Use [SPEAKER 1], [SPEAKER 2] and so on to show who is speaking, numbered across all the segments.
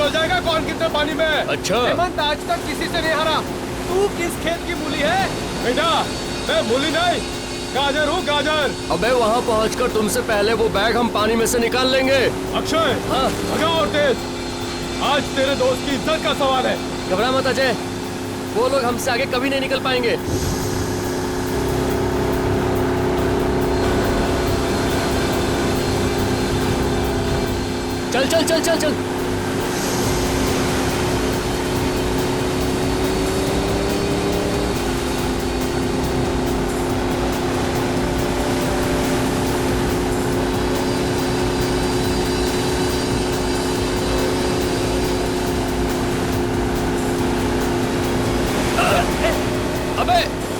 [SPEAKER 1] चल जाएगा कौन कितने पानी में।
[SPEAKER 2] अच्छा
[SPEAKER 3] हेमंत आज तक किसी से नहीं हारा। तू किस खेत की मूली है?
[SPEAKER 1] बेटा मैं मूली नहीं, गाजर हूँ गाजर।
[SPEAKER 2] अबे वहाँ पहुँचकर तुमसे पहले वो बैग हम पानी में से निकाल लेंगे।
[SPEAKER 1] अक्षय
[SPEAKER 2] हाँ
[SPEAKER 1] भगाओ और तेज, आज तेरे दोस्त की इज्जत का सवाल है।
[SPEAKER 2] घबरा मत अजय, वो लोग हमसे आगे कभी नहीं निकल पाएंगे। चल चल चल चल चल।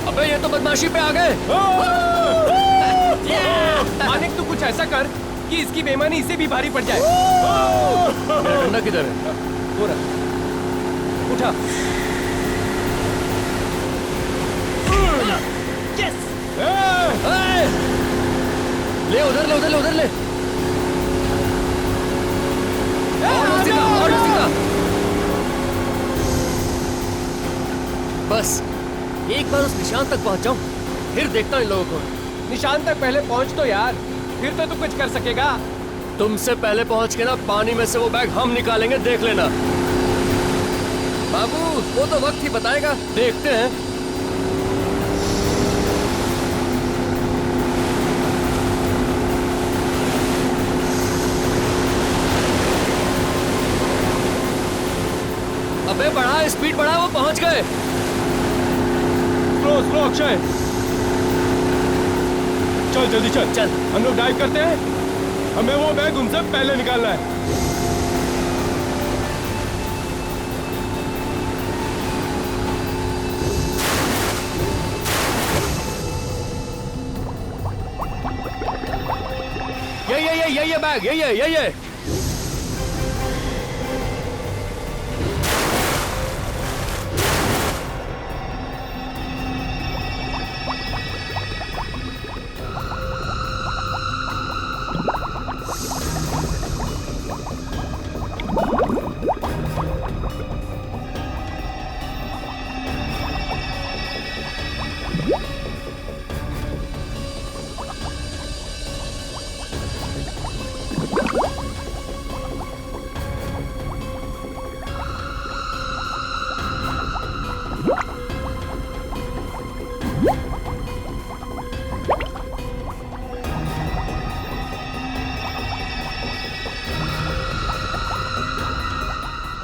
[SPEAKER 2] अबे ये तो बदमाशी पे आ गए।
[SPEAKER 3] मानिक तू कुछ ऐसा कर कि इसकी बेईमानी इसे भी भारी पड़ जाए।
[SPEAKER 2] मेरा डंडा किधर है?
[SPEAKER 3] वो रहा, उठा। यस!
[SPEAKER 2] ले उधर ले उधर ले उधर ले। और सीधा, और सीधा। बस एक बार उस निशान तक पहुंच जाऊं, फिर देखता हूं इन लोगों को।
[SPEAKER 3] निशान तक पहले पहुंच तो यार, फिर तो तू कुछ कर सकेगा।
[SPEAKER 2] तुमसे पहले पहुंच के ना पानी में से वो बैग हम निकालेंगे, देख लेना। बाबू वो तो वक्त ही बताएगा, देखते हैं। अबे बढ़ा स्पीड बढ़ा, वो पहुंच गए।
[SPEAKER 1] स्लो स्लो अक्षय, चल जल्दी चल
[SPEAKER 2] चल
[SPEAKER 1] हम लोग डाइव करते हैं, हमें वो बैग उनसे पहले निकालना है।
[SPEAKER 2] ये बैग ये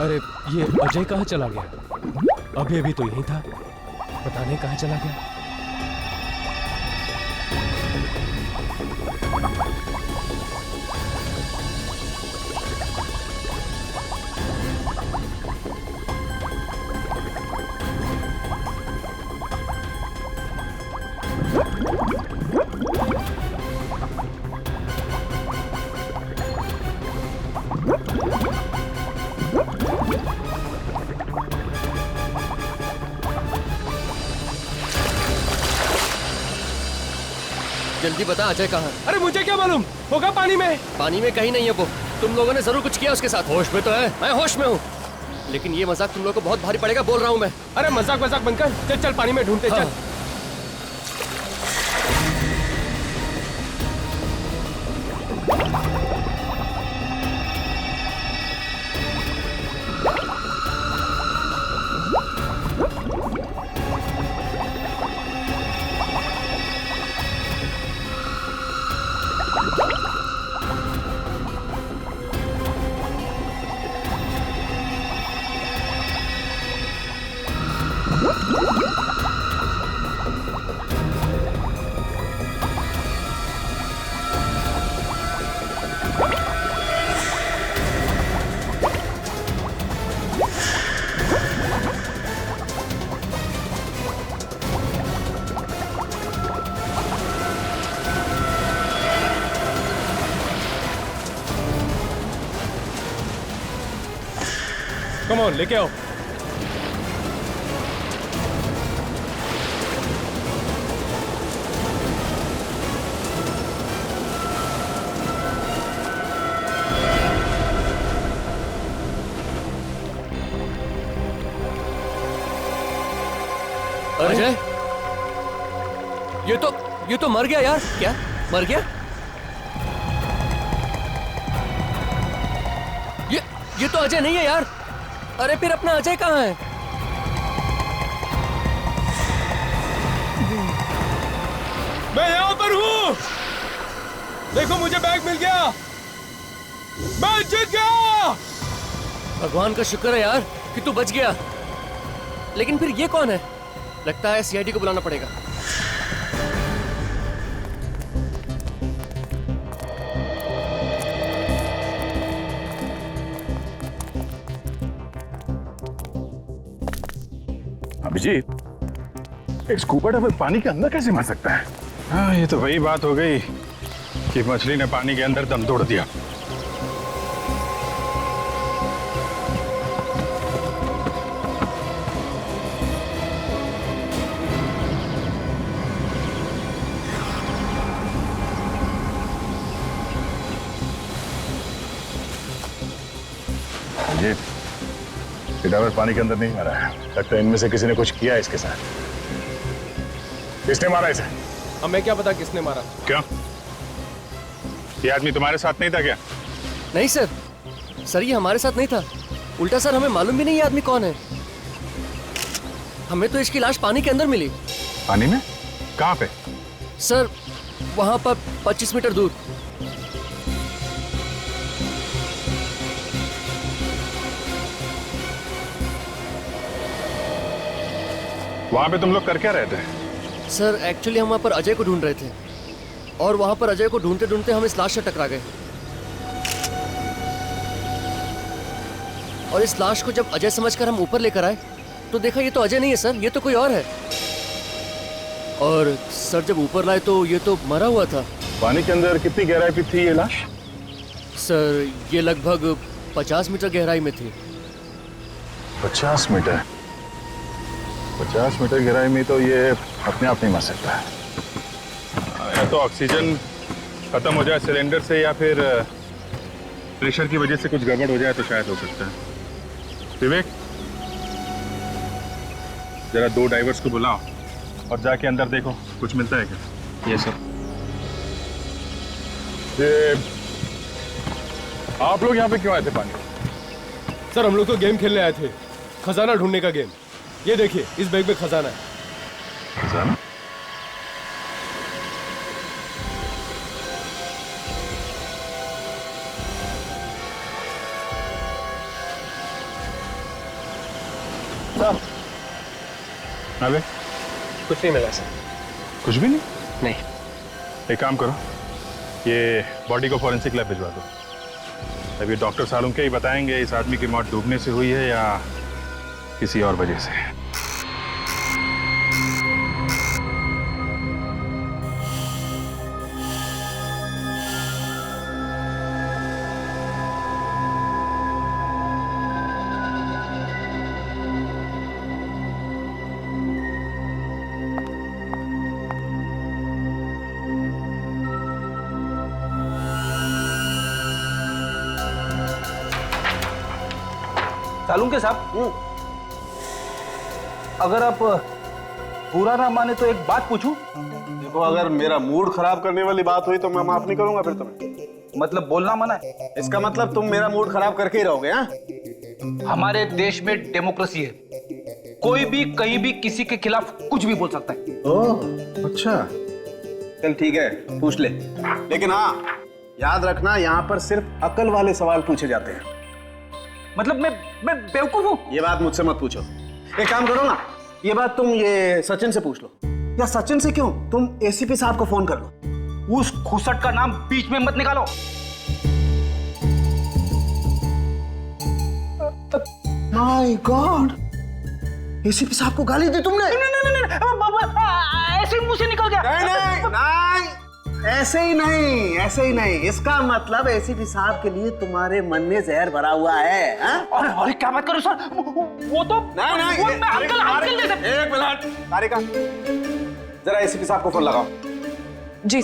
[SPEAKER 3] अरे ये अजय कहाँ चला गया? अभी अभी तो यहीं था, पता नहीं कहाँ चला गया।
[SPEAKER 2] जल्दी बता अजय कहाँ है?
[SPEAKER 3] अरे मुझे क्या मालूम, होगा पानी में।
[SPEAKER 2] पानी में कहीं नहीं है वो। तुम लोगों ने जरूर कुछ किया उसके साथ। होश में तो है, मैं होश में हूँ, लेकिन ये मजाक तुम लोगों को बहुत भारी पड़ेगा, बोल रहा हूँ मैं।
[SPEAKER 3] अरे मजाक मजाक बंद कर, चल चल पानी में ढूंढते।
[SPEAKER 2] हाँ।
[SPEAKER 3] चल
[SPEAKER 1] कम ऑन लेके आओ।
[SPEAKER 2] ये तो मर गया यार। क्या मर गया? ये तो अजय नहीं है यार। अरे फिर अपना अजय कहाँ है?
[SPEAKER 1] मैं यहाँ पर हूँ। देखो मुझे बैग मिल गया। मैं जीत गया।
[SPEAKER 2] भगवान का शुक्र है यार कि तू बच गया। लेकिन फिर ये कौन है? लगता है सीआईडी को बुलाना पड़ेगा।
[SPEAKER 4] अभिजीत, एक स्कूबा डाइवर पानी के अंदर कैसे मर सकता है? हाँ, ये तो वही बात हो गई कि मछली ने पानी के अंदर दम तोड़ दिया। अभिजीत, ये डाइवर पानी के अंदर नहीं मरा है। लगता है इनमें से किसी ने कुछ किया है इसके साथ। किसने मारा इसे?
[SPEAKER 1] हमें क्या पता किसने मारा।
[SPEAKER 4] क्यों? ये आदमी तुम्हारे साथ नहीं था क्या?
[SPEAKER 2] नहीं सर, ये हमारे साथ नहीं था। उल्टा सर, हमें मालूम भी नहीं ये आदमी कौन है। हमें तो इसकी लाश पानी के अंदर मिली।
[SPEAKER 4] पानी में? कहाँ पे?
[SPEAKER 2] सर, वहां पर 25 मीटर दूर।
[SPEAKER 4] वहां पे तुम लोग कर क्या रहे थे?
[SPEAKER 2] सर, एक्चुअली हम वहां पर अजय को ढूंढ रहे थे और वहां पर अजय को ढूंढते ढूंढते हम इस लाश से टकरा गए। और इस लाश को जब अजय समझकर हम ऊपर लेकर आए तो देखा ये तो अजय नहीं है सर, ये तो कोई और है। और सर, जब ऊपर लाए तो ये तो मरा हुआ था।
[SPEAKER 4] पानी के अंदर कितनी गहराई पे थी ये लाश?
[SPEAKER 2] सर, ये लगभग 50 मीटर गहराई में थी।
[SPEAKER 4] 50 मीटर? 50 मीटर गहराई में तो ये अपने आप नहीं मर सकता है। या तो ऑक्सीजन खत्म हो जाए सिलेंडर से, या फिर प्रेशर की वजह से कुछ गड़बड़ हो जाए तो शायद हो सकता है। विवेक, जरा 2 डाइवर्स को बुलाओ और जाके अंदर देखो कुछ मिलता है क्या।
[SPEAKER 2] ये सर।
[SPEAKER 4] ये आप लोग यहाँ पे क्यों आए थे पानी?
[SPEAKER 1] सर, हम लोग तो गेम खेलने आए थे, खजाना ढूंढने का गेम। ये देखिए, इस बैग में खजाना है।
[SPEAKER 4] खजाना? अबे
[SPEAKER 3] कुछ नहीं मिला सर।
[SPEAKER 4] कुछ भी नहीं?
[SPEAKER 3] नहीं।
[SPEAKER 4] एक काम करो, ये बॉडी को फॉरेंसिक लैब भिजवा दो। अब ये डॉक्टर सालुंके के ही बताएंगे इस आदमी की मौत डूबने से हुई है या किसी और वजह से।
[SPEAKER 5] सालुंके साहब, अगर आप बुरा ना माने तो एक बात पूछूं?
[SPEAKER 6] देखो, अगर मेरा मूड खराब करने वाली बात हुई तो मैं माफ नहीं करूंगा फिर तुम्हें।
[SPEAKER 5] मतलब बोलना मना है?
[SPEAKER 6] इसका मतलब तुम मेरा मूड खराब करके ही रहोगे? हाँ,
[SPEAKER 5] हमारे देश में डेमोक्रेसी है, कोई भी कहीं भी किसी के खिलाफ कुछ भी बोल सकता है।
[SPEAKER 6] ओह, अच्छा, चल ठीक है, पूछ ले। लेकिन हाँ, याद रखना, यहाँ पर सिर्फ अकल वाले सवाल पूछे जाते हैं।
[SPEAKER 5] मतलब मैं बेवकूफ हूँ?
[SPEAKER 6] ये बात मुझसे मत पूछो। एक काम करो ना, ये बात तुम ये सचिन से पूछ लो। या सचिन से क्यों, तुम एसीपी साहब को फोन कर लो।
[SPEAKER 5] उस खुसट का नाम बीच में मत निकालो।
[SPEAKER 6] माय गॉड, एसीपी साहब को गाली दी तुमने?
[SPEAKER 5] नहीं, ऐसे मुंह से निकल गया।
[SPEAKER 6] नहीं, ऐसे ही नहीं, ऐसे ही नहीं। इसका मतलब एसीपी साहब के लिए तुम्हारे मन में जहर भरा हुआ है।
[SPEAKER 5] अरे क्या बात करो सर, वो तो
[SPEAKER 6] नहीं,
[SPEAKER 5] मैं अंकल जैसे।
[SPEAKER 6] एक मिनट, तारिका, जरा एसीपी साहब को फोन लगाओ।
[SPEAKER 7] जी।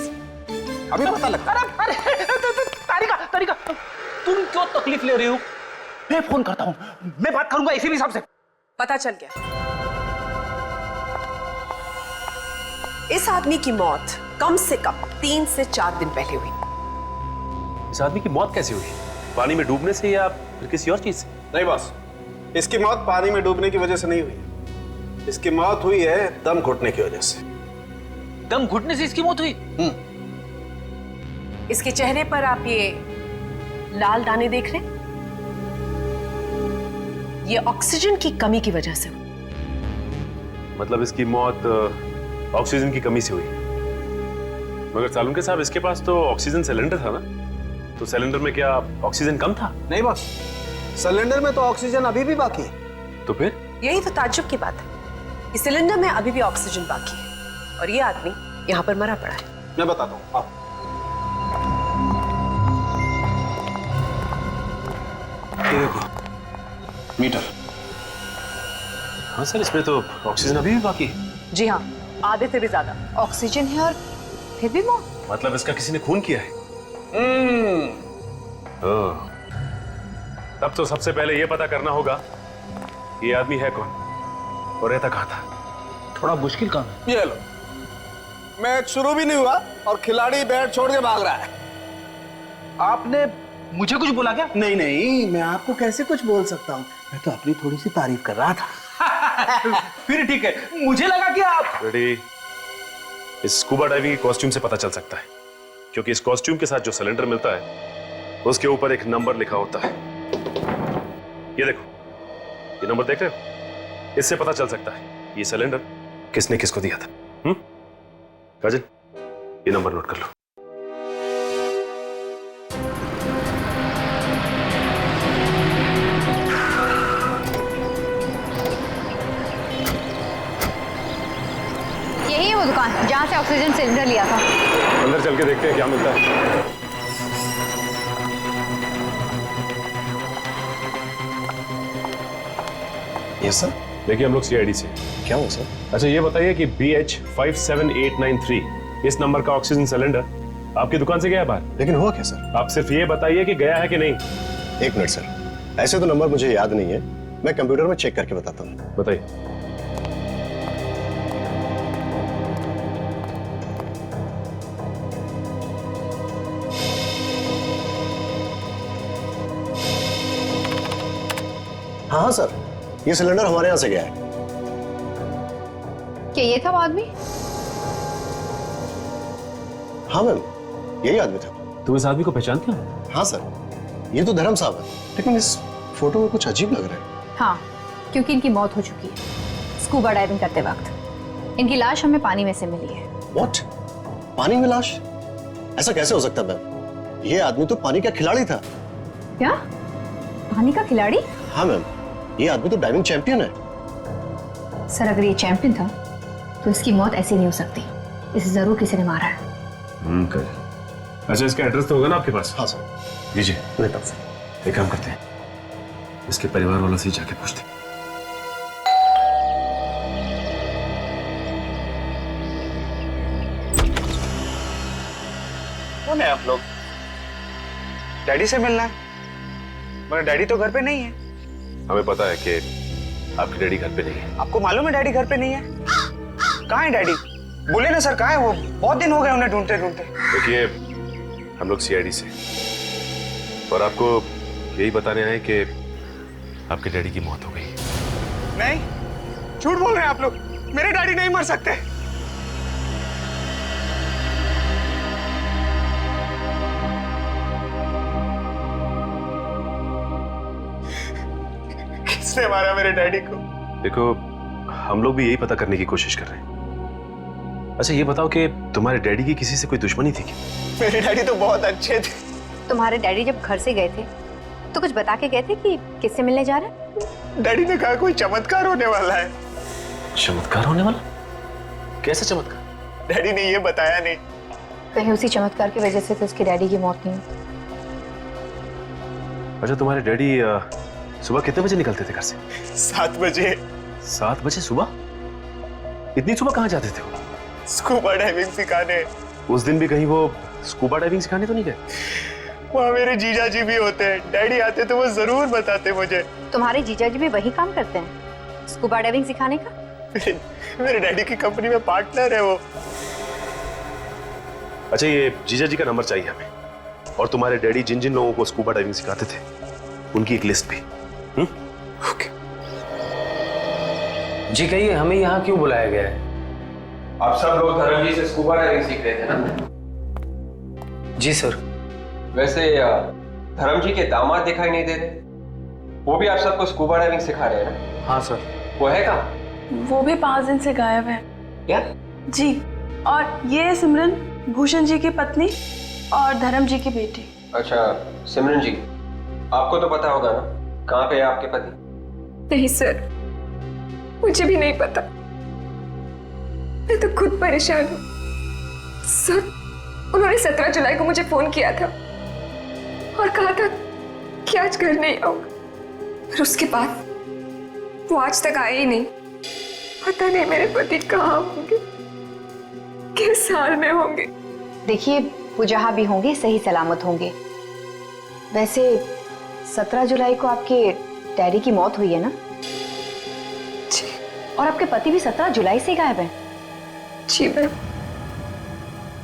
[SPEAKER 6] अभी पता लगता।
[SPEAKER 5] अरे तारिका, तुम क्यों तकलीफ ले रही हो? मैं फोन करता हूँ, मैं बात करूंगा एसीपी साहब से।
[SPEAKER 7] पता चल गया। इस आदमी की मौत कम से कम 3 से 4 दिन पहले हुई।
[SPEAKER 8] इस आदमी की मौत कैसे हुई? पानी में डूबने से या फिर किसी और चीज से?
[SPEAKER 6] नहीं बॉस, इसकी मौत पानी में डूबने की वजह से नहीं हुई। इसकी मौत हुई है दम घुटने की वजह से।
[SPEAKER 5] दम घुटने से इसकी मौत हुई?
[SPEAKER 7] इसके चेहरे पर आप ये लाल दाने देख रहे हैं, ये ऑक्सीजन की कमी की वजह से हुई।
[SPEAKER 8] मतलब इसकी मौत ऑक्सीजन की कमी से हुई। मगर सालुंके साहब, इसके पास तो ऑक्सीजन सिलेंडर था ना, तो सिलेंडर में क्या ऑक्सीजन कम था?
[SPEAKER 6] नहीं बॉस, सिलेंडर में तो ऑक्सीजन अभी भी बाकी है।
[SPEAKER 8] तो फिर?
[SPEAKER 7] यही तो ताज्जुब की बात है, इस सिलेंडर में अभी भी ऑक्सीजन बाकी है और ये आदमी यहाँ पर मरा पड़ा है।
[SPEAKER 6] मैं बताता हूँ, आओ। ये देखो मीटर।
[SPEAKER 8] हाँ सर, इसमें तो ऑक्सीजन अभी भी बाकी है।
[SPEAKER 7] जी हाँ, आधे से भी ज्यादा
[SPEAKER 9] ऑक्सीजन है और फिर भी मौत।
[SPEAKER 8] मतलब इसका किसी ने खून किया है। ओह, तब तो सबसे पहले यह पता करना होगा ये आदमी है कौन और रहता कहाँ था।
[SPEAKER 5] थोड़ा मुश्किल काम है।
[SPEAKER 6] ये लो, मैच शुरू भी नहीं हुआ और खिलाड़ी बैट छोड़ के भाग रहा है।
[SPEAKER 5] आपने मुझे कुछ बोला क्या?
[SPEAKER 6] नहीं नहीं, मैं आपको कैसे कुछ बोल सकता हूँ, मैं तो अपनी थोड़ी सी तारीफ कर रहा था।
[SPEAKER 5] फिर ठीक है, मुझे लगा कि आप
[SPEAKER 8] रेडी। इस स्कूबा डाइविंग के कॉस्ट्यूम से पता चल सकता है, क्योंकि इस कॉस्ट्यूम के साथ जो सिलेंडर मिलता है उसके ऊपर एक नंबर लिखा होता है। ये देखो, ये नंबर देख रहे हो? इससे पता चल सकता है ये सिलेंडर किसने किसको दिया था। काजल, ये नंबर नोट कर लो।
[SPEAKER 9] यही है वो दुकान जहाँ से ऑक्सीजन सिलेंडर लिया था।
[SPEAKER 8] अंदर चल के देखते हैं क्या मिलता है।
[SPEAKER 6] Yes sir.
[SPEAKER 8] देखिए, हम लोग सीआईडी से।
[SPEAKER 6] क्या हुआ सर?
[SPEAKER 8] अच्छा, ये बताइए कि BH57893 इस नंबर का ऑक्सीजन सिलेंडर आपकी दुकान से गया है बाहर?
[SPEAKER 10] लेकिन हुआ क्या सर?
[SPEAKER 8] आप सिर्फ ये बताइए कि गया है कि नहीं।
[SPEAKER 10] एक मिनट सर, ऐसे तो नंबर मुझे याद नहीं है, मैं कंप्यूटर में चेक करके बताता हूँ।
[SPEAKER 8] बताइए।
[SPEAKER 10] हाँ हाँ सर, ये सिलेंडर हमारे यहाँ से गया है।
[SPEAKER 9] क्या ये था वो आदमी?
[SPEAKER 10] हाँ मैम, यही आदमी था।
[SPEAKER 8] तुम इस आदमी को पहचानते हो?
[SPEAKER 10] हाँ सर, ये तो धर्म साहब है, लेकिन इस फोटो में कुछ अजीब लग रहा है।
[SPEAKER 9] हाँ, क्योंकि इनकी मौत हो चुकी है स्कूबा डाइविंग करते वक्त। इनकी लाश हमें पानी में से मिली है।
[SPEAKER 10] व्हाट? पानी में लाश? ऐसा कैसे हो सकता है मैम? ये आदमी तो पानी का खिलाड़ी था।
[SPEAKER 9] क्या? पानी का खिलाड़ी?
[SPEAKER 10] हाँ मैम, ये आदमी तो डाइविंग चैंपियन है।
[SPEAKER 9] सर, अगर ये चैंपियन था तो इसकी मौत ऐसी नहीं हो सकती, इसे जरूर किसी ने मारा है।
[SPEAKER 8] अच्छा, इसका एड्रेस तो होगा ना आपके पास?
[SPEAKER 10] हाँ सर।
[SPEAKER 8] लीजिए,
[SPEAKER 10] लेता हूँ।
[SPEAKER 8] एक काम करते हैं, इसके परिवार वालों से ही जाके पूछते हैं।
[SPEAKER 11] कौन है आप लोग? डैडी से मिलना है, मगर डैडी तो घर पे नहीं है।
[SPEAKER 8] हमें पता है कि आपकी डैडी घर पे नहीं है।
[SPEAKER 11] आपको मालूम है डैडी घर पे नहीं है? कहाँ है डैडी? बोले ना सर, कहाँ है वो? बहुत दिन हो गए उन्हें ढूंढते ढूंढते।
[SPEAKER 8] देखिए, हम लोग सीआईडी से और आपको यही बताने आए कि आपके डैडी की मौत हो गई।
[SPEAKER 11] नहीं, झूठ बोल रहे हैं आप लोग, मेरे डैडी नहीं मर सकते। किसने मारा मेरे डैडी को?
[SPEAKER 8] देखो, हम लोग भी यही पता करने की कोशिश कर रहे हैं। अच्छा, ये बताओ कि तुम्हारे डैडी की किसी से कोई दुश्मनी थी क्या?
[SPEAKER 11] मेरे डैडी तो बहुत अच्छे थे।
[SPEAKER 9] तुम्हारे डैडी जब घर से गए थे तो कुछ बता के गए थे कि किससे मिलने जा रहे हैं?
[SPEAKER 11] डैडी ने कहा कोई चमत्कार होने वाला है।
[SPEAKER 8] चमत्कार होने वाला? कैसा चमत्कार?
[SPEAKER 11] डैडी ने ये बताया नहीं।
[SPEAKER 9] कहीं उसी चमत्कार की वजह से तो उसके डैडी की मौत नहीं हुई।
[SPEAKER 8] अच्छा, तुम्हारे डैडी सुबह कितने बजे निकलते थे घर से?
[SPEAKER 11] 7 बजे।
[SPEAKER 8] 7 बजे सुबह? इतनी सुबह कहाँ जाते थे वो?
[SPEAKER 11] स्कूबा डाइविंग सिखाने।
[SPEAKER 8] उस दिन भी कहीं वो स्कूबा डाइविंग सिखाने तो नहीं गए?
[SPEAKER 11] वहाँ मेरे जीजा जी भी होते हैं, डैडी आते तो वो जरूर बताते मुझे।
[SPEAKER 9] तुम्हारे जीजा जी भी वही काम करते हैं, स्कूबा डाइविंग सिखाने का?
[SPEAKER 10] मेरे डैडी की कंपनी में पार्टनर है वो।
[SPEAKER 8] अच्छा, ये जीजा जी का नंबर चाहिए हमें, और तुम्हारे डैडी जिन जिन लोगों को स्कूबा डाइविंग सिखाते थे उनकी एक लिस्ट भी।
[SPEAKER 5] ओके जी, कहिए हमें यहाँ क्यों बुलाया गया है?
[SPEAKER 1] आप सब लोग धर्म जी से स्कूबा डाइविंग सीख रहे थे ना?
[SPEAKER 5] जी सर।
[SPEAKER 1] वैसे धर्म जी के दामाद दिखाई नहीं दे रहे, वो भी आप सबको स्कूबा डाइविंग सिखा रहे हैं ना?
[SPEAKER 5] हाँ सर।
[SPEAKER 1] वो है कहाँ?
[SPEAKER 12] वो भी 5 दिन से गायब है।
[SPEAKER 1] क्या?
[SPEAKER 12] जी, और ये है सिमरन, भूषण जी की पत्नी और धर्म जी की बेटी।
[SPEAKER 1] अच्छा सिमरन जी, आपको तो पता होगा ना कहाँ पे है आपके पति?
[SPEAKER 13] नहीं सर, मुझे भी नहीं पता। मैं तो खुद परेशान हूँ सर। उन्होंने 17 जुलाई को मुझे फोन किया था और कहा था कि आज घर नहीं आऊंगा, और उसके बाद वो आज तक आए ही नहीं। पता नहीं मेरे पति कहाँ होंगे, किस हाल में होंगे।
[SPEAKER 9] देखिए, वो जहाँ भी होंगे सही सलामत होंगे। वैसे 17 जुलाई को आपके डैडी की मौत हुई है ना?
[SPEAKER 13] जी।
[SPEAKER 9] और आपके पति भी 17 जुलाई से गायब हैं।
[SPEAKER 13] जी मैम।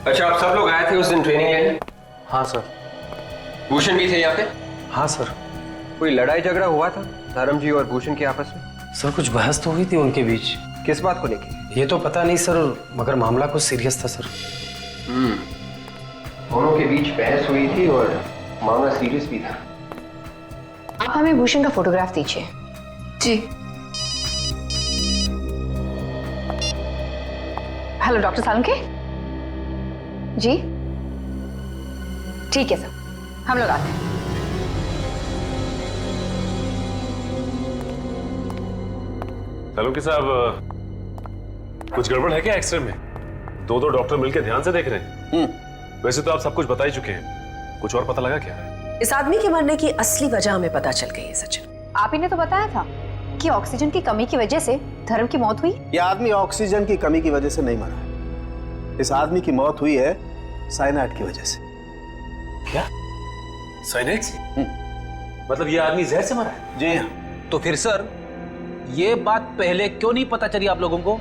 [SPEAKER 1] अच्छा, आप सब लोग आए थे उस दिन ट्रेनिंग लेने?
[SPEAKER 5] हाँ सर।
[SPEAKER 1] भूषण भी थे यहाँ पे?
[SPEAKER 5] हाँ सर।
[SPEAKER 1] कोई लड़ाई झगड़ा हुआ था धर्म जी और भूषण के आपस में?
[SPEAKER 5] सर कुछ बहस तो हुई थी उनके बीच।
[SPEAKER 1] किस बात को लेके?
[SPEAKER 5] ये तो पता नहीं सर, मगर मामला कुछ सीरियस था सर।
[SPEAKER 1] दोनों के बीच बहस हुई थी और मामला सीरियस भी था।
[SPEAKER 9] आप हमें भूषण का फोटोग्राफ दीजिए।
[SPEAKER 13] जी।
[SPEAKER 9] हेलो डॉक्टर सालुंके जी। ठीक है सर, हम लोग आते हैं।
[SPEAKER 8] सालुंके साहब, कुछ गड़बड़ है क्या एक्सरे में? दो डॉक्टर मिलकर ध्यान से देख रहे हैं। वैसे तो आप सब कुछ बता ही चुके हैं, कुछ और पता लगा क्या?
[SPEAKER 7] इस आदमी के मरने की असली वजह हमें पता चल गई है सचिन।
[SPEAKER 9] आप ही ने तो बताया था कि ऑक्सीजन की कमी की वजह से धर्म की मौत हुई।
[SPEAKER 6] यह आदमी ऑक्सीजन की कमी की वजह से नहीं मरा, इस आदमी की मौत हुई है साइनाइड की वजह से।
[SPEAKER 8] क्या? साइनाइड से? मतलब ये आदमी जहर से मरा है?
[SPEAKER 6] जी हाँ।
[SPEAKER 5] तो फिर सर ये बात पहले क्यों नहीं पता चली आप लोगों को?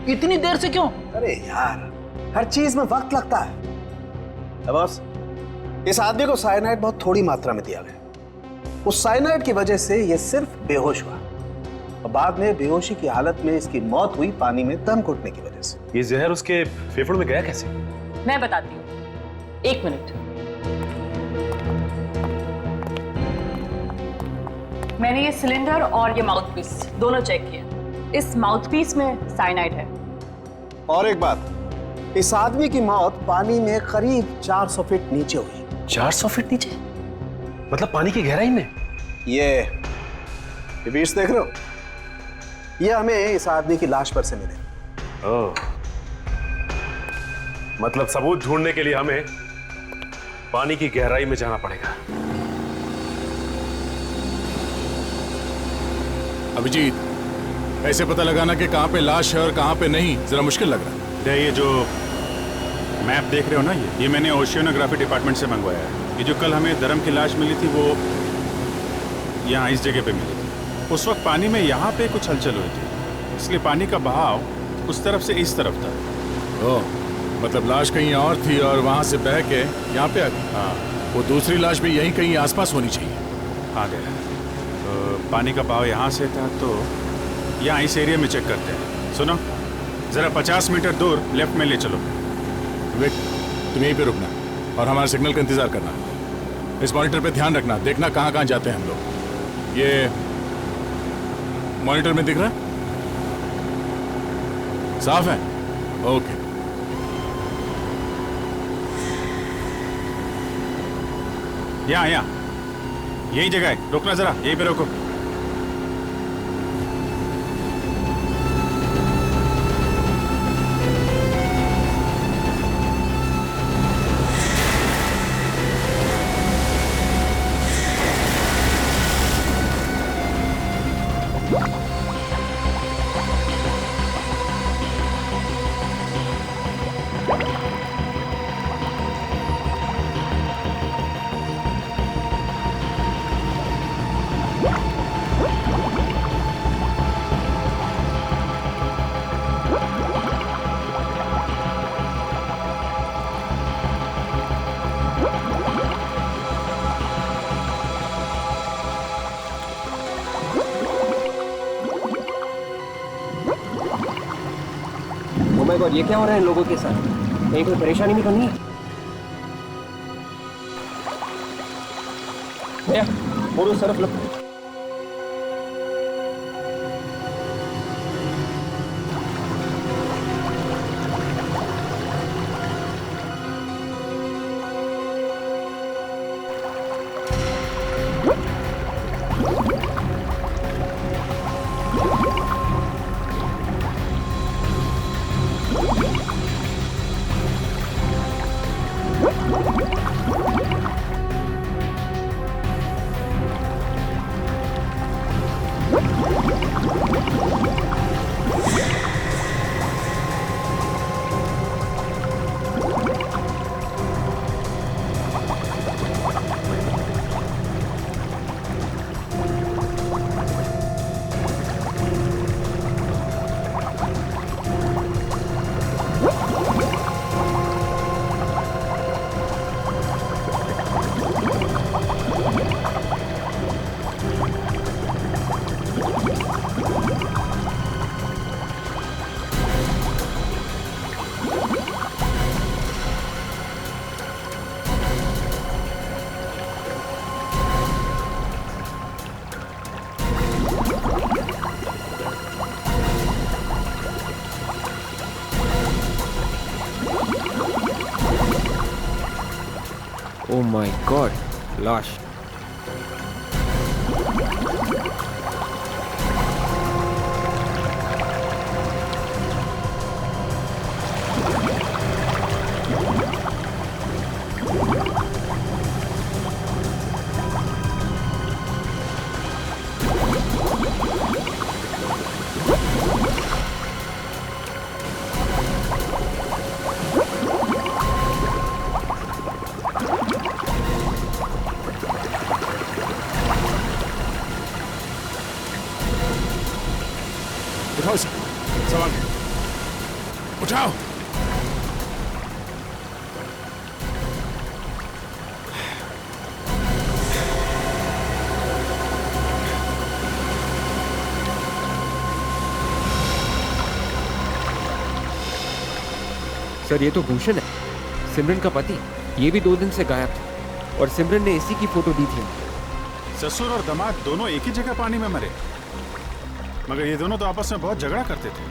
[SPEAKER 5] इतनी देर से क्यों?
[SPEAKER 6] अरे यार, हर चीज में वक्त लगता है। बॉस, इस आदमी को साइनाइड बहुत थोड़ी मात्रा में दिया गया। उस साइनाइड की वजह से ये सिर्फ बेहोश हुआ और बाद में बेहोशी की हालत में इसकी मौत हुई पानी में दम घुटने की वजह से।
[SPEAKER 8] ये जहर उसके फेफड़ों में गया कैसे?
[SPEAKER 7] मैं बताती हूँ, 1 मिनट। मैंने ये सिलेंडर और ये माउथपीस दोनों चेक किए। इस माउथपीस में साइनाइड है।
[SPEAKER 6] और एक बात, इस आदमी की मौत पानी में करीब 400 फीट नीचे हुई।
[SPEAKER 8] 400 फीट नीचे? मतलब पानी की गहराई में?
[SPEAKER 6] ये बीच देख रहे हो? ये हमें इस आदमी की लाश पर से मिले।
[SPEAKER 8] मतलब सबूत ढूंढने के लिए हमें पानी की गहराई में जाना पड़ेगा।
[SPEAKER 4] अभिजीत, ऐसे पता लगाना कि कहाँ पे लाश है और कहाँ पे नहीं, जरा मुश्किल लग रहा है।
[SPEAKER 14] ये जो मैप देख रहे हो ना, ये मैंने ओशियोनोग्राफी डिपार्टमेंट से मंगवाया है। ये जो कल हमें धर्म की लाश मिली थी वो यहाँ इस जगह पे मिली थी। उस वक्त पानी में यहाँ पे कुछ हलचल हुई थी, इसलिए पानी का बहाव उस तरफ से इस तरफ था।
[SPEAKER 4] ओह, मतलब लाश कहीं और थी और वहाँ से बह के यहाँ पे आ गई।
[SPEAKER 14] हाँ,
[SPEAKER 4] वो दूसरी लाश भी यहीं कहीं आसपास होनी चाहिए।
[SPEAKER 14] आ गया। तो पानी का बहाव यहाँ से था, तो यहाँ इस एरिया में चेक करते हैं। सुनो, जरा 50 मीटर दूर लेफ्ट में ले चलो।
[SPEAKER 4] विक, तुम यहीं पे रुकना और हमारे सिग्नल का इंतजार करना। इस मॉनिटर पे ध्यान रखना, देखना कहाँ कहाँ जाते हैं हम लोग। ये मॉनिटर में दिख रहा है? साफ है? ओके।
[SPEAKER 14] यहाँ यही जगह है, रुकना जरा, यहीं पे रोको।
[SPEAKER 2] गॉड, ये क्या हो रहा है इन लोगों के साथ? कहीं कोई परेशानी भी तो नहीं है? भैया बोलो Surf low. Oh my God, लाश।
[SPEAKER 14] उठाओ सवाल उठाओ।
[SPEAKER 2] सर ये तो भूषण है, सिमरन का पति। ये भी 2 दिन से गायब था और सिमरन ने इसी की फोटो दी थी।
[SPEAKER 14] ससुर और दामाद दोनों एक ही जगह पानी में मरे, मगर ये दोनों तो आपस में बहुत झगड़ा करते थे।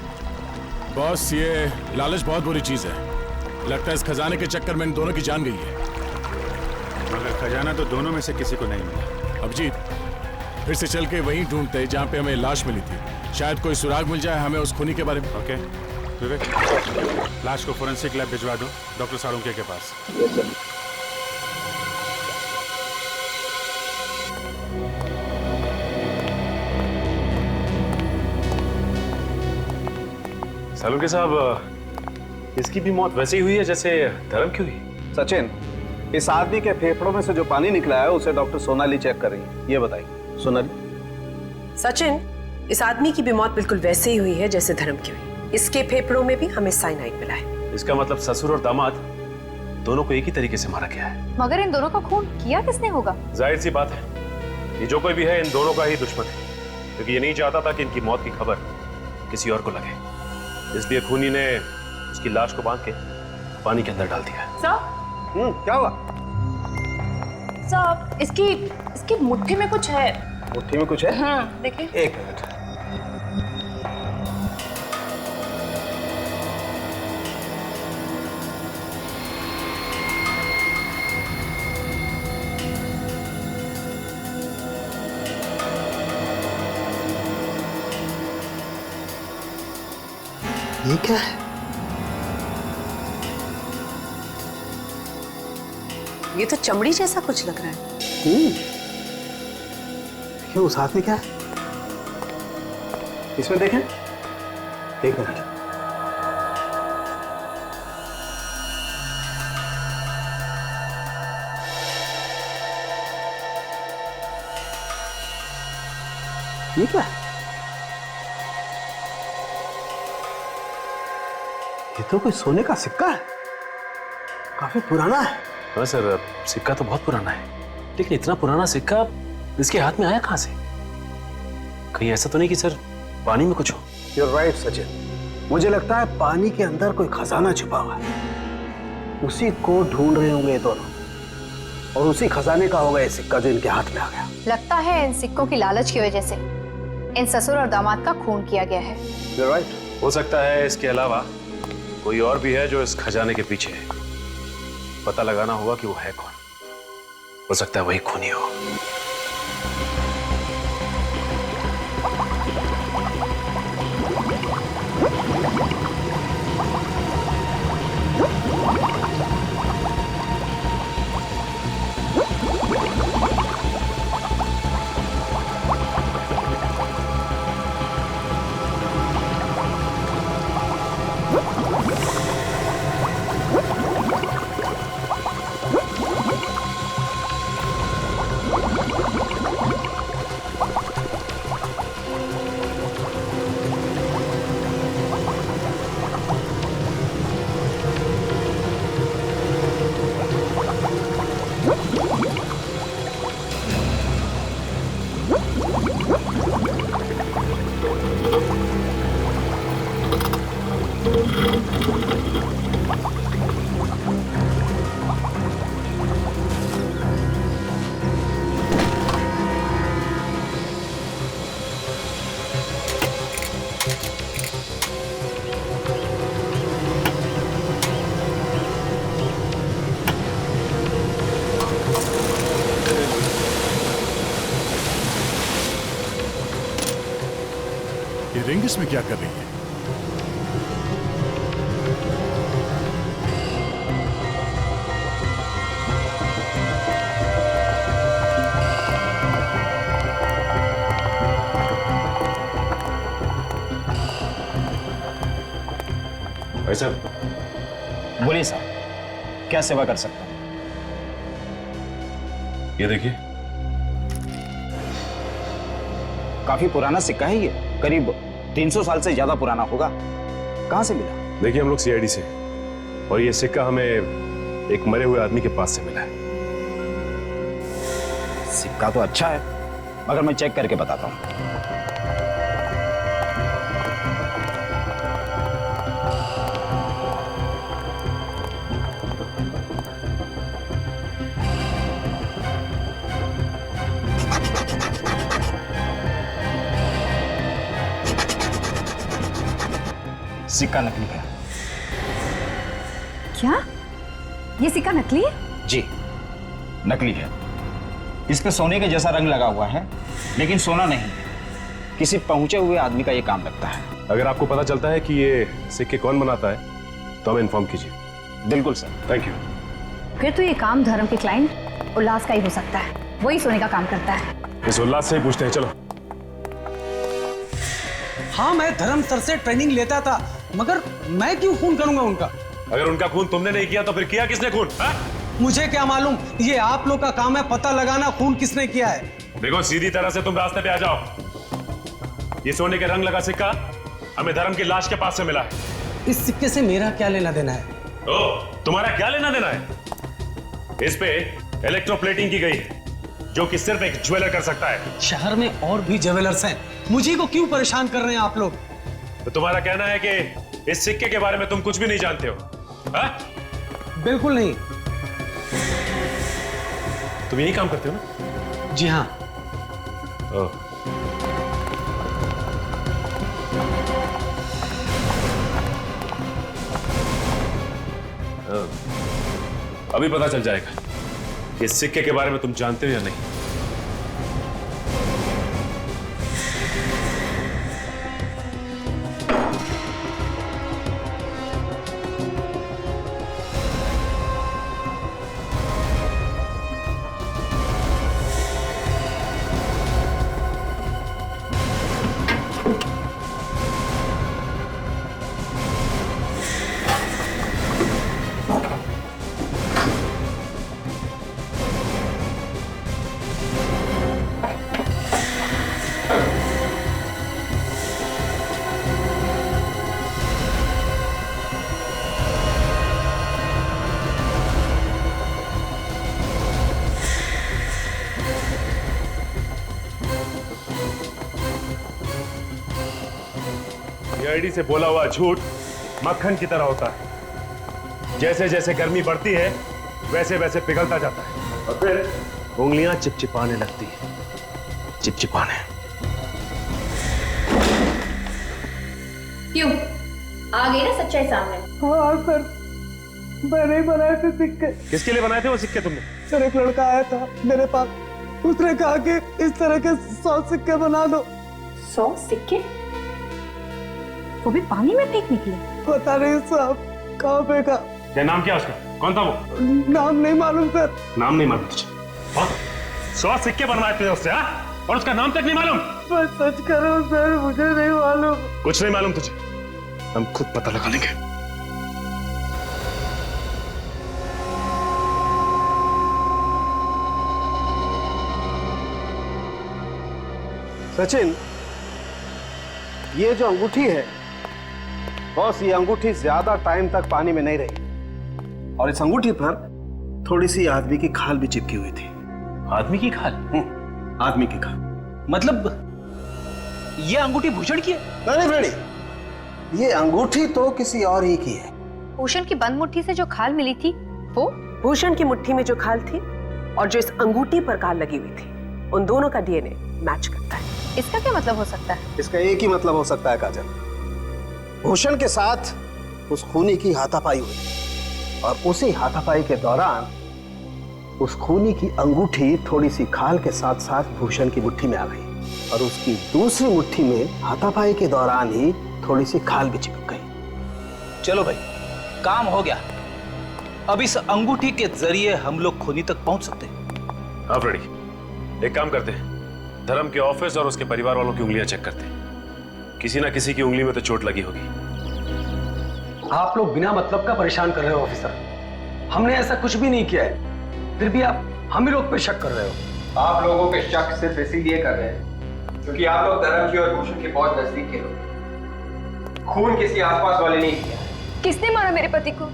[SPEAKER 3] बॉस, ये लालच बहुत बुरी चीज है। लगता है इस खजाने के चक्कर में इन दोनों की जान गई है।
[SPEAKER 14] मगर खजाना तो दोनों में से किसी को नहीं मिला।
[SPEAKER 3] अभिजीत, फिर से चल के वहीं ढूंढते हैं जहाँ पे हमें लाश मिली थी। शायद कोई सुराग मिल जाए हमें उस खूनी के बारे में।
[SPEAKER 14] ओके विवेक, लाश को फोरेंसिक लैब भिजवा दो डॉक्टर साळुंखे के पास।
[SPEAKER 8] साळुंखे साहब, इसकी भी मौत वैसे ही हुई है जैसे धर्म की हुई।
[SPEAKER 6] सचिन, इस आदमी के फेफड़ों में से जो पानी निकला है उसे डॉक्टर सोनाली चेक कर रही है। ये बताइए सोनाली।
[SPEAKER 7] सचिन, इस आदमी की भी मौत बिल्कुल वैसे ही हुई है जैसे धर्म की हुई। इसके फेफड़ों में भी हमें साइनाइड मिला है।
[SPEAKER 8] इसका मतलब ससुर और दामाद दोनों को एक ही तरीके से मारा गया है।
[SPEAKER 9] मगर इन दोनों का खून किया किसने होगा?
[SPEAKER 8] जाहिर सी बात है, ये जो कोई भी है इन दोनों का ही दुश्मन है, क्योंकि ये नहीं चाहता था कि इनकी मौत की खबर किसी और को लगे। इसलिए खूनी ने उसकी लाश को बांध के पानी के अंदर डाल दिया।
[SPEAKER 9] सर,
[SPEAKER 6] क्या हुआ?
[SPEAKER 9] सर, इसकी मुट्ठी में कुछ है।
[SPEAKER 6] मुट्ठी में कुछ है?
[SPEAKER 9] हाँ, देखिए।
[SPEAKER 6] एक मिनट। ये क्या है?
[SPEAKER 7] ये तो चमड़ी जैसा कुछ लग रहा है।
[SPEAKER 6] ये उस हाथ में क्या है? इसमें देखें। एक मिनट। ये क्या है? ये तो कोई सोने का सिक्का है, काफी पुराना है।
[SPEAKER 8] हाँ सर, सिक्का तो बहुत पुराना है, लेकिन इतना पुराना सिक्का इसके हाथ में आया कहाँ से? कहीं ऐसा तो नहीं कि सर पानी में कुछ हो?
[SPEAKER 6] You're right, Sachin. मुझे लगता है पानी के अंदर कोई खजाना छुपा हुआ है, उसी को ढूंढ रहे होंगे ये दोनों, और उसी खजाने का होगा ये सिक्का जो इनके हाथ में आ गया।
[SPEAKER 9] लगता है इन सिक्कों की लालच की वजह से इन ससुर और दामाद का खून किया गया है।
[SPEAKER 6] You're right.
[SPEAKER 8] हो सकता है इसके अलावा कोई और भी है जो इस खजाने के पीछे है। पता लगाना होगा कि वो है कौन। हो सकता है वही खूनी हो।
[SPEAKER 3] ये रिंग इसमें क्या कर रही है?
[SPEAKER 8] भाई साहब,
[SPEAKER 11] बोलिए साहब, क्या सेवा कर सकता हूं?
[SPEAKER 8] ये देखिए,
[SPEAKER 11] काफी पुराना सिक्का है ये, करीब 300 साल से ज्यादा पुराना होगा। कहां से मिला?
[SPEAKER 8] देखिए हम लोग सीआईडी से, और ये सिक्का हमें एक मरे हुए आदमी के पास से मिला है।
[SPEAKER 11] सिक्का तो अच्छा है, मगर मैं चेक करके बताता हूं। सिक्का नकली है।
[SPEAKER 9] क्या ये सिक्का नकली है?
[SPEAKER 11] जी, नकली है। इस पे सोने के जैसा रंग लगा हुआ है, लेकिन सोना नहीं है। किसी पहुंचे हुए आदमी का ये काम लगता है।
[SPEAKER 8] अगर आपको पता चलता है कि ये सिक्के कौन बनाता है तो हमें इन्फॉर्म कीजिए।
[SPEAKER 11] बिल्कुल सर।
[SPEAKER 8] Thank you.
[SPEAKER 9] फिर तो ये काम धर्म के क्लाइंट उल्लास का ही हो सकता है, वही सोने का काम करता है।
[SPEAKER 8] इस उल्लास से ही पूछते हैं, चलो।
[SPEAKER 15] हाँ, मैं धर्म सर से ट्रेनिंग लेता था, मगर मैं क्यों खून करूंगा उनका?
[SPEAKER 8] अगर उनका खून तुमने नहीं किया तो फिर किया किसने खून?
[SPEAKER 15] मुझे क्या मालूम, ये आप लोग का काम है पता लगाना खून किसने किया है।
[SPEAKER 8] देखो, सीधी तरह से तुम रास्ते पे आ जाओ। ये सोने के रंग लगा सिक्का हमें धर्म की लाश के पास से मिला है।
[SPEAKER 15] इस सिक्के से मेरा क्या लेना देना है?
[SPEAKER 8] तुम्हारा क्या लेना देना है? इस पे इलेक्ट्रोप्लेटिंग की गई है, जो कि सिर्फ एक ज्वेलर कर सकता है।
[SPEAKER 15] शहर में और भी ज्वेलर्स हैं, मुझे को क्यों परेशान कर रहे हैं आप लोग?
[SPEAKER 8] तो तुम्हारा कहना है कि इस सिक्के के बारे में तुम कुछ भी नहीं जानते हो?
[SPEAKER 15] बिल्कुल नहीं।
[SPEAKER 8] तुम यही काम करते हो ना?
[SPEAKER 15] जी हाँ।
[SPEAKER 8] अभी पता चल जाएगा कि इस सिक्के के बारे में तुम जानते हो या नहीं। सीआईडी से बोला हुआ झूठ मक्खन की तरह होता है। जैसे जैसे गर्मी बढ़ती है वैसे वैसे पिघलता जाता है और फिर उंगलियां चिपचिपाने लगती है। चिपचिपाने।
[SPEAKER 9] क्यों? आ गई ना सच्चाई सामने?
[SPEAKER 6] हाँ सर, मैंने ही बनाए थे सिक्के।
[SPEAKER 8] किसके लिए बनाए थे वो सिक्के तुमने?
[SPEAKER 6] सर एक लड़का आया था मेरे पास, उसने कहा कि इस तरह के 100 सिक्के बना दो।
[SPEAKER 9] 100 सिक्के? वो भी पानी में फेंक निकले?
[SPEAKER 6] पता नहीं साहब, कहाँ फेंका।
[SPEAKER 8] क्या नाम क्या उसका? कौन था वो?
[SPEAKER 6] नाम नहीं मालूम सर।
[SPEAKER 8] नाम नहीं मालूम तुझे? 100 सिक्के बनवाए थे उससे, हाँ? और उसका नाम तक नहीं मालूम?
[SPEAKER 6] मैं सच कर रहा हूँ सर, मुझे नहीं मालूम।
[SPEAKER 8] कुछ नहीं मालूम तुझे? हम खुद पता लगा लेंगे।
[SPEAKER 6] सचिन, ये जो अंगूठी है बॉस, ये अंगूठी ज्यादा टाइम तक पानी में नहीं रही और इस अंगूठी पर थोड़ी सी आदमी की खाल भी चिपकी हुई थी।
[SPEAKER 5] आदमी की खाल?
[SPEAKER 6] आदमी की खाल।
[SPEAKER 5] मतलब ये अंगूठी भूषण की है?
[SPEAKER 6] नहीं बेड़ी, ये अंगूठी तो किसी और ही की है।
[SPEAKER 7] भूषण की बंद मुट्ठी से जो खाल मिली थी वो? भूषण की मुट्ठी में जो खाल थी और जो इस अंगूठी पर खाल लगी हुई थी, उन दोनों का डीएनए मैच करता है।
[SPEAKER 9] इसका क्या मतलब हो सकता है?
[SPEAKER 6] इसका एक ही मतलब हो सकता है काजल, भूषण के साथ उस खूनी की हाथापाई हुई और उसी हाथापाई के दौरान उस खूनी की अंगूठी थोड़ी सी खाल के साथ साथ भूषण की मुट्ठी में आ गई और उसकी दूसरी मुट्ठी में हाथापाई के दौरान ही थोड़ी सी खाल भी चिपक गई।
[SPEAKER 5] चलो भाई, काम हो गया। अब इस अंगूठी के जरिए हम लोग खूनी तक पहुंच सकते हैं।
[SPEAKER 8] हाँ फ्रेडी, एक काम करते हैं, धर्म के ऑफिस और उसके परिवार वालों की उंगलियां चेक करते हैं। किसी ना किसी की उंगली में तो चोट लगी होगी।
[SPEAKER 15] आप लोग बिना मतलब का परेशान कर रहे हो ऑफिसर। हमने ऐसा कुछ भी नहीं किया है, फिर भी आप हम ही लोग पे शक कर रहे हो।
[SPEAKER 16] आप लोगों के शक सिर्फ इसीलिए कर रहे हैं क्योंकि आप लोग धर्म की और भूषण के बहुत नजदीक के लोग। खून किसी आसपास वाले नहीं किया।
[SPEAKER 13] किसने मारा मेरे पति को?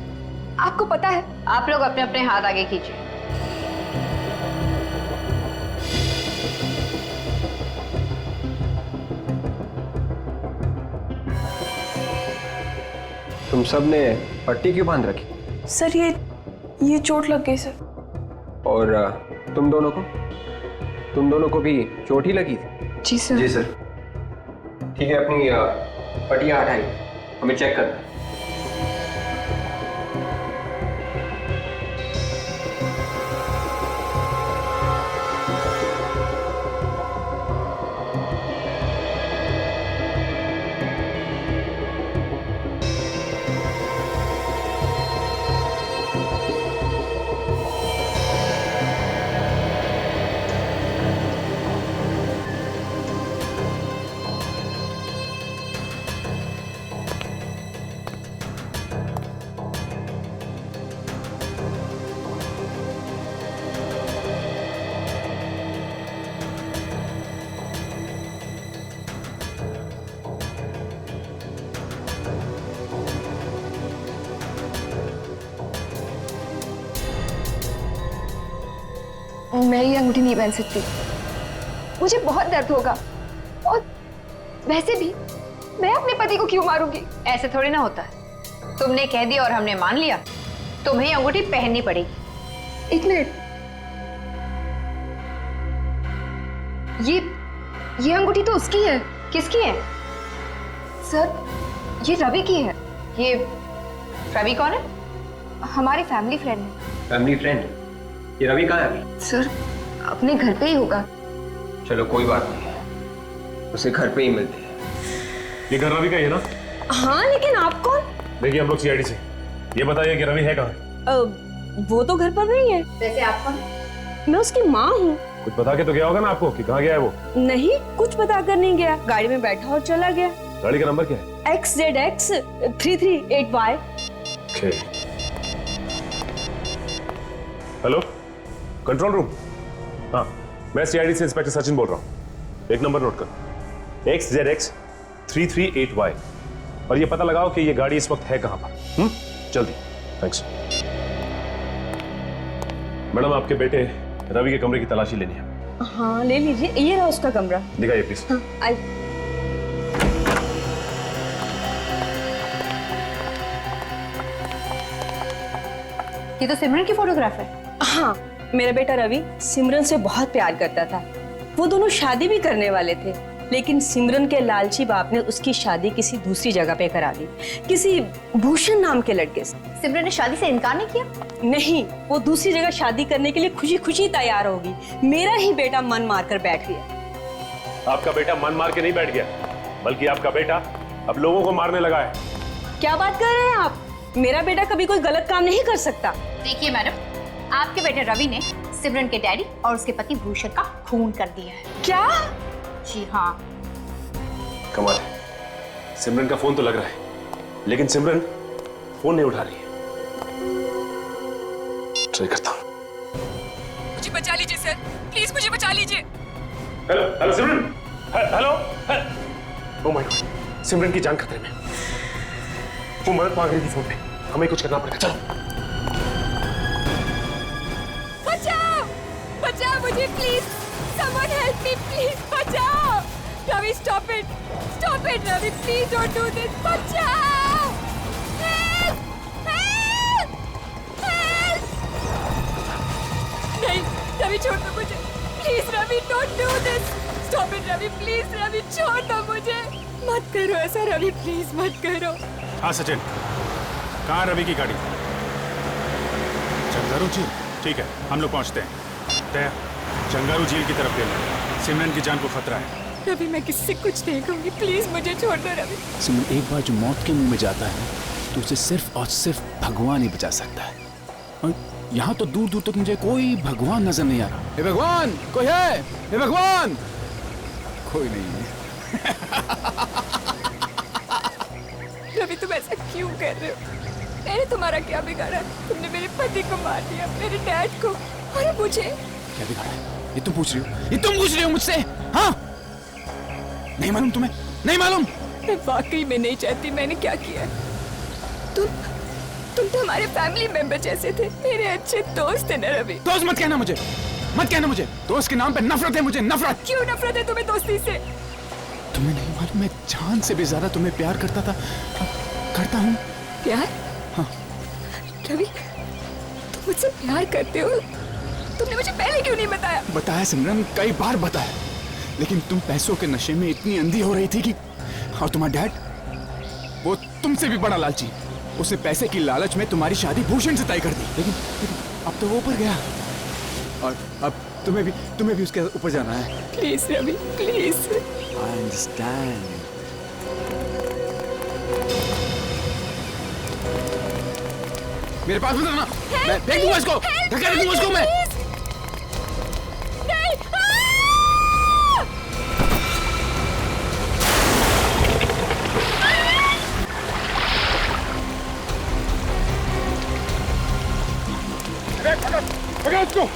[SPEAKER 13] आपको पता है?
[SPEAKER 9] आप लोग अपने अपने हाथ आगे कीजिए।
[SPEAKER 16] तुम सब ने पट्टी क्यों बांध रखी?
[SPEAKER 12] सर ये चोट लग गई सर।
[SPEAKER 16] और तुम दोनों को भी चोट ही लगी थी?
[SPEAKER 12] जी सर।
[SPEAKER 16] जी सर। ठीक है, अपनी पट्टियां हटाइए, हमें चेक करना है।
[SPEAKER 13] मैं ये अंगूठी नहीं पहन सकती, मुझे बहुत दर्द होगा। और वैसे भी मैं अपने पति को क्यों मारूंगी?
[SPEAKER 9] ऐसे थोड़ी ना होता है, तुमने कह दिया और हमने मान लिया। तुम्हें अंगूठी पहननी पड़ेगी।
[SPEAKER 13] एक मिनट, ये अंगूठी तो उसकी है।
[SPEAKER 9] किसकी है?
[SPEAKER 13] सर, ये रवि की है।
[SPEAKER 9] ये रवि कौन है?
[SPEAKER 13] हमारी फैमिली फ्रेंड है।
[SPEAKER 16] Family friend? ये रवि कहाँ है अभी?
[SPEAKER 13] सर, अपने घर पे ही होगा।
[SPEAKER 16] चलो कोई बात नहीं, उसे घर पे ही मिलते हैं।
[SPEAKER 8] ये घर रवि का ही है ना?
[SPEAKER 12] हाँ, लेकिन आप कौन?
[SPEAKER 8] देखिए हम लोग सीआईडी से। ये बताइए कि रवि है कहाँ?
[SPEAKER 12] वो तो घर पर नहीं है।
[SPEAKER 9] वैसे आप कौन?
[SPEAKER 12] मैं उसकी माँ हूँ।
[SPEAKER 8] कुछ बता के तो गया होगा ना आपको कि कहाँ गया है वो?
[SPEAKER 12] नहीं, कुछ बता कर नहीं गया, गाड़ी में बैठा और चला गया।
[SPEAKER 8] गाड़ी का नंबर क्या है?
[SPEAKER 12] XZX 338Y।
[SPEAKER 8] Hello, control room. हाँ, मैं सीआईडी से इंस्पेक्टर सचिन बोल रहा हूँ। एक नंबर नोट कर, XZX 338Y, और ये पता लगाओ कि ये गाड़ी इस वक्त है कहाँ पर। जल्दी। थैंक्स। मैडम, आपके बेटे रवि के कमरे की तलाशी लेनी है।
[SPEAKER 12] हाँ, ले लीजिए, ये रहा उसका कमरा।
[SPEAKER 8] दिखाइए प्लीज।
[SPEAKER 12] हाँ, आई।
[SPEAKER 9] ये तो सिमरन की फोटोग्राफ है।
[SPEAKER 12] हाँ, मेरा बेटा रवि सिमरन से बहुत प्यार करता था। वो दोनों शादी भी करने वाले थे, लेकिन सिमरन के लालची बाप ने उसकी शादी किसी दूसरी जगह पे करा दी, किसी भूषण नाम के लड़के से।
[SPEAKER 9] सिमरन ने शादी से इनकार नहीं किया?
[SPEAKER 12] नहीं, वो दूसरी जगह शादी करने के लिए खुशी खुशी तैयार होगी। मेरा ही बेटा मन मारकर बैठ गया।
[SPEAKER 8] आपका बेटा मन मार के नहीं बैठ गया, बल्कि आपका बेटा अब लोगों को मारने लगा है।
[SPEAKER 12] क्या बात कर रहे हैं आप? मेरा बेटा कभी कोई गलत काम नहीं कर सकता।
[SPEAKER 9] देखिए मैडम, आपके बेटे रवि ने सिमरन के डैडी और उसके पति भूषण का खून कर दिया है।
[SPEAKER 12] क्या?
[SPEAKER 9] जी हाँ।
[SPEAKER 8] कमाल है, सिमरन का फोन तो लग रहा है, लेकिन सिमरन फोन नहीं उठा रही है। ट्राई करता हूँ।
[SPEAKER 13] मुझे बचा लीजिए सर, प्लीज मुझे बचा लीजिए।
[SPEAKER 8] Hello hello Simran, hello. Oh my God, Simran की जान खतरे में। वो मदद मांग रही थी फोन पे, हमें कुछ करना पड़ेगा। चलो।
[SPEAKER 13] बचाओ, बचाओ मुझे please, someone help me please, बचाओ। Ravi stop it Ravi, please don't do this, बचाओ। Help, help, help. नहीं रवि, छोड़ दो मुझे please. Ravi don't do this, stop it Ravi, please Ravi, छोड़ दो मुझे। मत करो ऐसा रवि, प्लीज मत करो।
[SPEAKER 14] हाँ सचिन, कहाँ रवि की गाड़ी? चंगारू झील, ठीक है, हम लोग पहुंचते हैं। तय चंगारू झील की तरफ ले लें, सिमरन की जान को खतरा है।
[SPEAKER 13] रवि मैं किसी से कुछ नहीं कहूंगी, प्लीज मुझे छोड़ दो रवि।
[SPEAKER 3] सिमरन, एक बार जो मौत के मुंह में जाता है तो उसे सिर्फ और सिर्फ भगवान ही बचा सकता है। और यहाँ तो दूर दूर तक मुझे कोई भगवान नजर नहीं आ रहा। हे भगवान, कोई है? हे भगवान, कोई नहीं है।
[SPEAKER 13] रवि तुम ऐसा क्यों कर रहे हो? मैंने तुम्हारा क्या बिगाड़ा? तुमने मेरे पति को मार दिया, मेरे डैड को, और मुझे।
[SPEAKER 3] क्या बिगाड़ा है? ये तुम पूछ रही हो? ये तुम पूछ रही हो मुझसे? हाँ? नहीं मालूम तुम्हें? नहीं मालूम?
[SPEAKER 13] मैं वाकई में नहीं चाहती मैंने क्या किया। तुम तो हमारे फैमिली मेंबर जैसे थे, मेरे अच्छे दोस्त थे ना रवि।
[SPEAKER 3] दोस्त मत कहना मुझे, मत कहना मुझे। दोस्त के नाम पे नफरत है मुझे, नफरत।
[SPEAKER 13] क्यों नफरत है तुम्हें दोस्ती से?
[SPEAKER 3] तुम्हें नहीं मालूम, मैं जान से भी ज्यादा तुम्हें प्यार करता था, करता हूँ।
[SPEAKER 13] प्यार?
[SPEAKER 3] हाँ।
[SPEAKER 13] रवि, तुम मुझसे प्यार करते हो? तुमने मुझे पहले क्यों नहीं बताया?
[SPEAKER 3] बताया सिमरन, कई बार बताया, लेकिन तुम पैसों के नशे में इतनी अंधी हो रही थी कि। और तुम्हारा डैड, वो तुमसे भी बड़ा लालची, उसने पैसे की लालच में तुम्हारी शादी भूषण से तय कर दी। लेकिन अब तो वो ऊपर गया, और अब तुम्हें भी उसके ऊपर जाना है।
[SPEAKER 13] Please Ravi, please.
[SPEAKER 3] I understand. मेरे पास मत आना, मैं देख दूंगा इसको, धक्का दे दूंगा इसको मैं।
[SPEAKER 1] पकड़ उसको।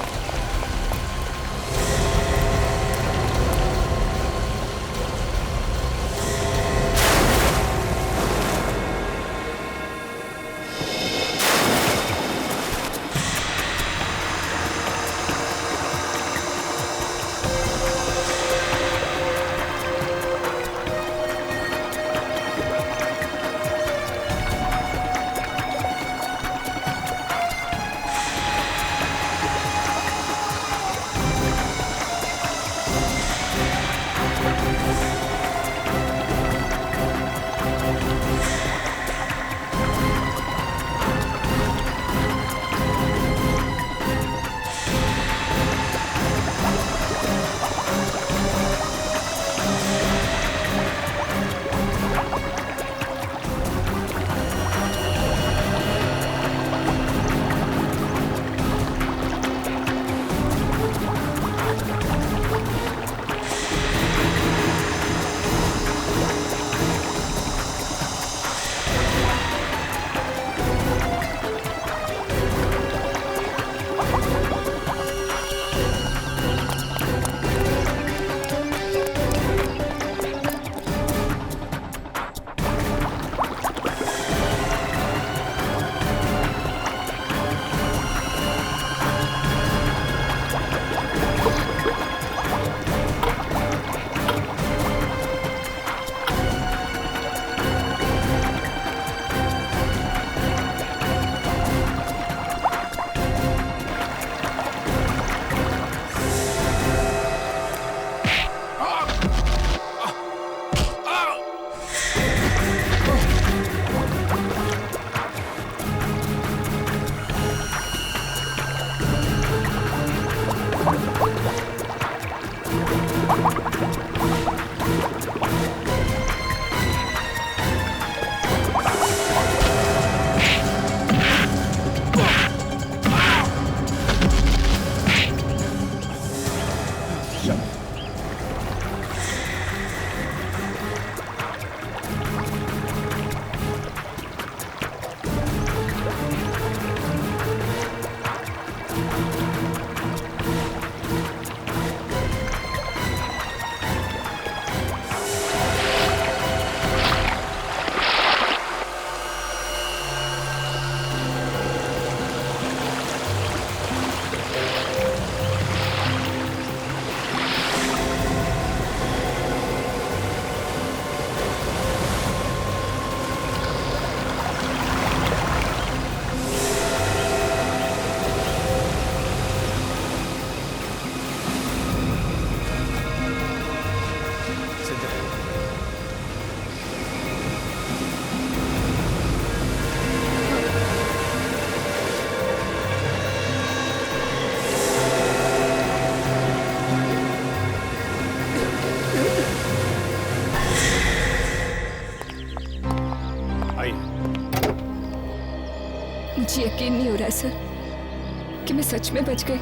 [SPEAKER 13] यकीन नहीं हो रहा है सर कि मैं सच में बच गई।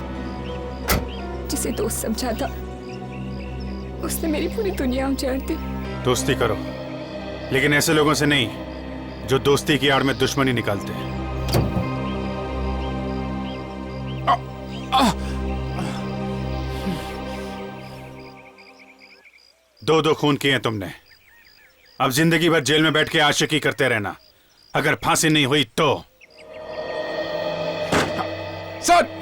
[SPEAKER 13] जिसे दोस्त समझा था उसने मेरी पूरी दुनिया उजाड़ दी।
[SPEAKER 14] दोस्ती करो, लेकिन ऐसे लोगों से नहीं जो दोस्ती की आड़ में दुश्मनी निकालते हैं। दो खून किए हैं तुमने, अब जिंदगी भर जेल में बैठ के आशिकी करते रहना। अगर फांसी नहीं हुई तो।
[SPEAKER 3] सर